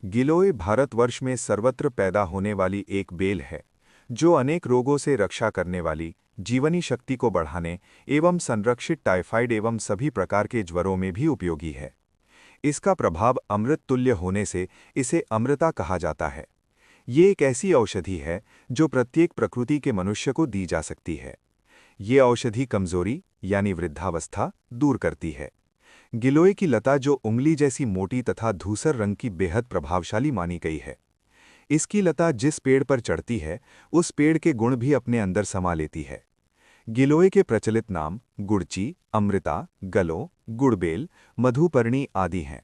गिलोय भारतवर्ष में सर्वत्र पैदा होने वाली एक बेल है, जो अनेक रोगों से रक्षा करने वाली, जीवनी शक्ति को बढ़ाने एवं संरक्षित टाइफाइड एवं सभी प्रकार के ज्वरों में भी उपयोगी है। इसका प्रभाव अमृत तुल्य होने से इसे अमृता कहा जाता है। ये एक ऐसी औषधि है जो प्रत्येक प्रकृति के मनुष्य को दी जा सकती है। ये औषधि कमजोरी यानी वृद्धावस्था दूर करती है। गिलोय की लता जो उंगली जैसी मोटी तथा धूसर रंग की बेहद प्रभावशाली मानी गई है। इसकी लता जिस पेड़ पर चढ़ती है, उस पेड़ के गुण भी अपने अंदर समा लेती है। गिलोय के प्रचलित नाम गुड़ची, अमृता, गलो, गुड़बेल, मधुपर्णी आदि हैं।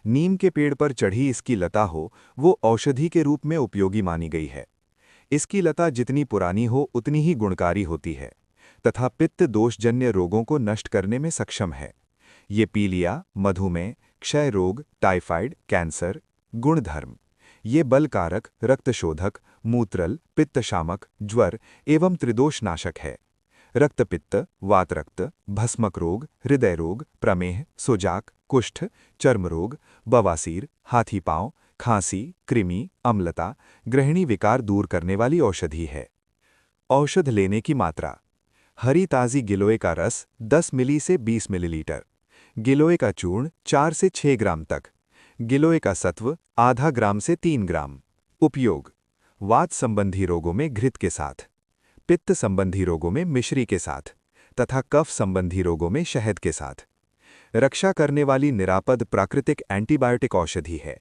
नीम के पेड़ पर चढ़ी इसकी लता हो, वो औषधि के रूप में उपयोगी मानी गई है। इसकी लता जितनी पुरानी हो उतनी ही गुणकारी होती है तथा पित्त दोषजन्य रोगों को नष्ट करने में सक्षम है। ये पीलिया, मधुमेह, क्षय रोग, टाइफाइड, कैंसर, गुणधर्म, ये बलकारक, रक्तशोधक, मूत्रल, पित्तशामक, ज्वर एवं त्रिदोषनाशक है। रक्तपित्त, वातरक्त, भस्मक रोग, हृदय रोग, प्रमेह, सोजाक, कुष्ठ, चर्म रोग, बवासीर, हाथी पांव, खांसी, कृमि, अम्लता, गृहिणी विकार दूर करने वाली औषधि है। औषध लेने की मात्रा: हरी ताज़ी गिलोय का रस 10 मिली से 20 मिलीलीटर, गिलोय का चूर्ण 4 से 6 ग्राम तक, गिलोय का सत्व आधा ग्राम से 3 ग्राम। उपयोग: वात संबंधी रोगों में घृत के साथ, पित्त संबंधी रोगों में मिश्री के साथ तथा कफ संबंधी रोगों में शहद के साथ। रक्षा करने वाली निरापद प्राकृतिक एंटीबायोटिक औषधि है।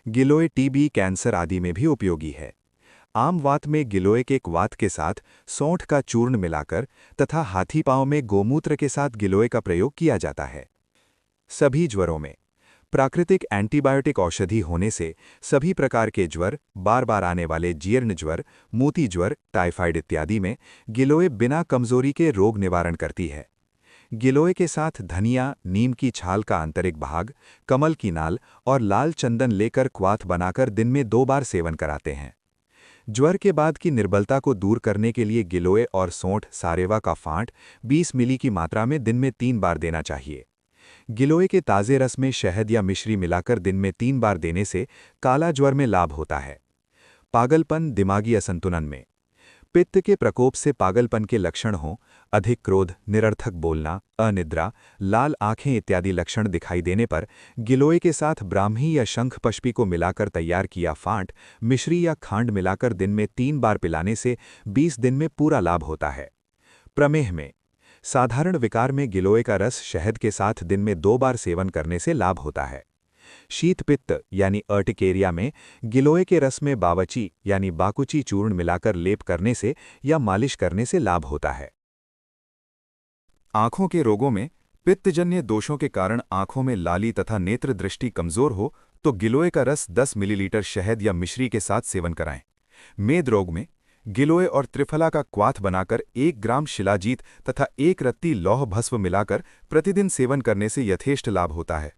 गिलोय टीबी, कैंसर आदि में भी उपयोगी है। आम वात में गिलोय के एक वात के साथ सौंठ का चूर्ण मिलाकर तथा हाथी पांव में गोमूत्र के साथ गिलोय का प्रयोग किया जाता है। सभी ज्वरों में प्राकृतिक एंटीबायोटिक औषधि होने से सभी प्रकार के ज्वर, बार बार आने वाले जीर्ण ज्वर, मोती ज्वर, टाइफाइड इत्यादि में गिलोय बिना कमजोरी के रोग निवारण करती है। गिलोय के साथ धनिया, नीम की छाल का आंतरिक भाग, कमल की नाल और लाल चंदन लेकर क्वाथ बनाकर दिन में 2 बार सेवन कराते हैं। ज्वर के बाद की निर्बलता को दूर करने के लिए गिलोय और सौंठ सारेवा का फांट 20 मिली की मात्रा में दिन में 3 बार देना चाहिए। गिलोय के ताज़े रस में शहद या मिश्री मिलाकर दिन में 3 बार देने से काला ज्वर में लाभ होता है। पागलपन, दिमागी असंतुलन में पित्त के प्रकोप से पागलपन के लक्षण हों, अधिक क्रोध, निरर्थक बोलना, अनिद्रा, लाल आंखें इत्यादि लक्षण दिखाई देने पर गिलोय के साथ ब्राह्मी या शंखपष्पी को मिलाकर तैयार किया फांट, मिश्री या खांड मिलाकर दिन में 3 बार पिलाने से 20 दिन में पूरा लाभ होता है। प्रमेह में साधारण विकार में गिलोय का रस शहद के साथ दिन में 2 बार सेवन करने से लाभ होता है। शीतपित्त यानी अर्टिकेरिया में गिलोय के रस में बावची यानी बाकुची चूर्ण मिलाकर लेप करने से या मालिश करने से लाभ होता है। आंखों के रोगों में पित्तजन्य दोषों के कारण आंखों में लाली तथा नेत्र दृष्टि कमजोर हो तो गिलोय का रस 10 मिलीलीटर शहद या मिश्री के साथ सेवन कराएं। मेद रोग में गिलोय और त्रिफला का क्वाथ बनाकर 1 ग्राम शिलाजीत तथा 1 रत्ती लौह भस्म मिलाकर प्रतिदिन सेवन करने से यथेष्ट लाभ होता है।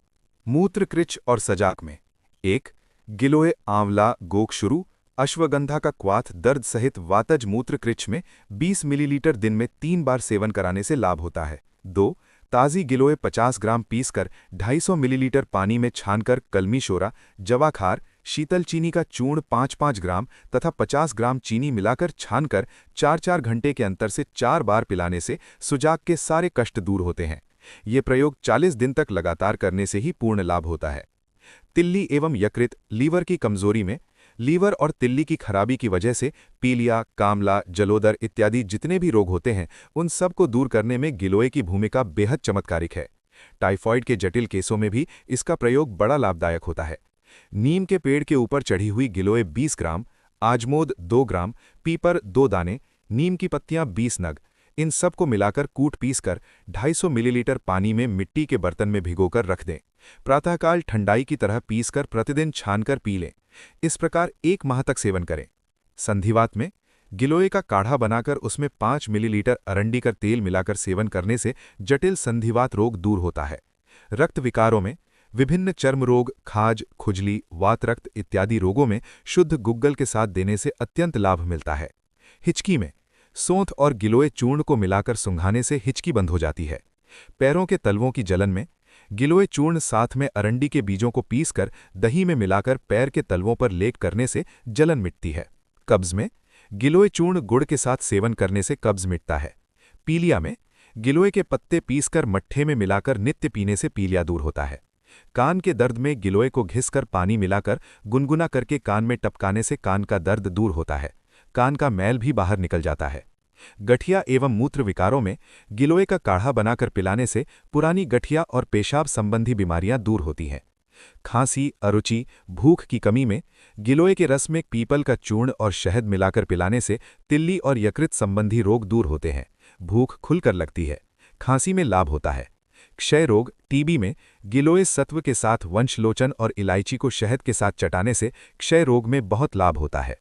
मूत्र कृच्छ और सजाक में 1 गिलोय, आंवला, गोकशुरू, अश्वगंधा का क्वाथ दर्द सहित वातज मूत्र कृच्छ में 20 मिलीलीटर दिन में 3 बार सेवन कराने से लाभ होता है। 2 ताज़ी गिलोय 50 ग्राम पीसकर 250 मिलीलीटर पानी में छानकर कलमी शोरा, जवाखार, शीतल चीनी का चूर्ण 5-5 ग्राम तथा 50 ग्राम चीनी मिलाकर छानकर 4-4 घंटे के अंतर से 4 बार पिलाने से सुजाक के सारे कष्ट दूर होते हैं। ये प्रयोग 40 दिन तक लगातार करने से ही पूर्ण लाभ होता है। तिल्ली एवं यकृत, लीवर की कमजोरी में लीवर और तिल्ली की खराबी की वजह से पीलिया, कामला, जलोदर इत्यादि जितने भी रोग होते हैं, उन सब को दूर करने में गिलोय की भूमिका बेहद चमत्कारिक है। टाइफॉइड के जटिल केसों में भी इसका प्रयोग बड़ा लाभदायक होता है। नीम के पेड़ के ऊपर चढ़ी हुई गिलोय 20 ग्राम, आजमोद 2 ग्राम, पीपर 2 दाने, नीम की पत्तियां 20 नग, इन सब को मिलाकर कूट पीसकर 250 मिलीलीटर पानी में मिट्टी के बर्तन में भिगोकर रख दें। प्रातःकाल ठंडाई की तरह पीसकर प्रतिदिन छानकर पी लें। इस प्रकार 1 माह तक सेवन करें। संधिवात में गिलोय का काढ़ा बनाकर उसमें 5 मिलीलीटर अरंडी का तेल मिलाकर सेवन करने से जटिल संधिवात रोग दूर होता है। रक्त विकारों में विभिन्न चर्म रोग, खाज, खुजली, वातरक्त इत्यादि रोगों में शुद्ध गुग्गल के साथ देने से अत्यंत लाभ मिलता है। हिचकी में सौंठ और गिलोय चूर्ण को मिलाकर सुंघाने से हिचकी बंद हो जाती है। पैरों के तलवों की जलन में गिलोय चूर्ण साथ में अरंडी के बीजों को पीसकर दही में मिलाकर पैर के तलवों पर लेप करने से जलन मिटती है। कब्ज में गिलोय चूर्ण गुड़ के साथ सेवन करने से कब्ज मिटता है। पीलिया में गिलोय के पत्ते पीसकर मट्ठे में मिलाकर नित्य पीने से पीलिया दूर होता है। कान के दर्द में गिलोय को घिसकर पानी मिलाकर गुनगुना करके कान में टपकाने से कान का दर्द दूर होता है। कान का मैल भी बाहर निकल जाता है। गठिया एवं मूत्र विकारों में गिलोय का काढ़ा बनाकर पिलाने से पुरानी गठिया और पेशाब संबंधी बीमारियां दूर होती हैं। खांसी, अरुचि, भूख की कमी में गिलोय के रस में पीपल का चूर्ण और शहद मिलाकर पिलाने से तिल्ली और यकृत संबंधी रोग दूर होते हैं। भूख खुलकर लगती है। खांसी में लाभ होता है। क्षय रोग, टीबी में गिलोय सत्व के साथ वंशलोचन और इलायची को शहद के साथ चटाने से क्षय रोग में बहुत लाभ होता है।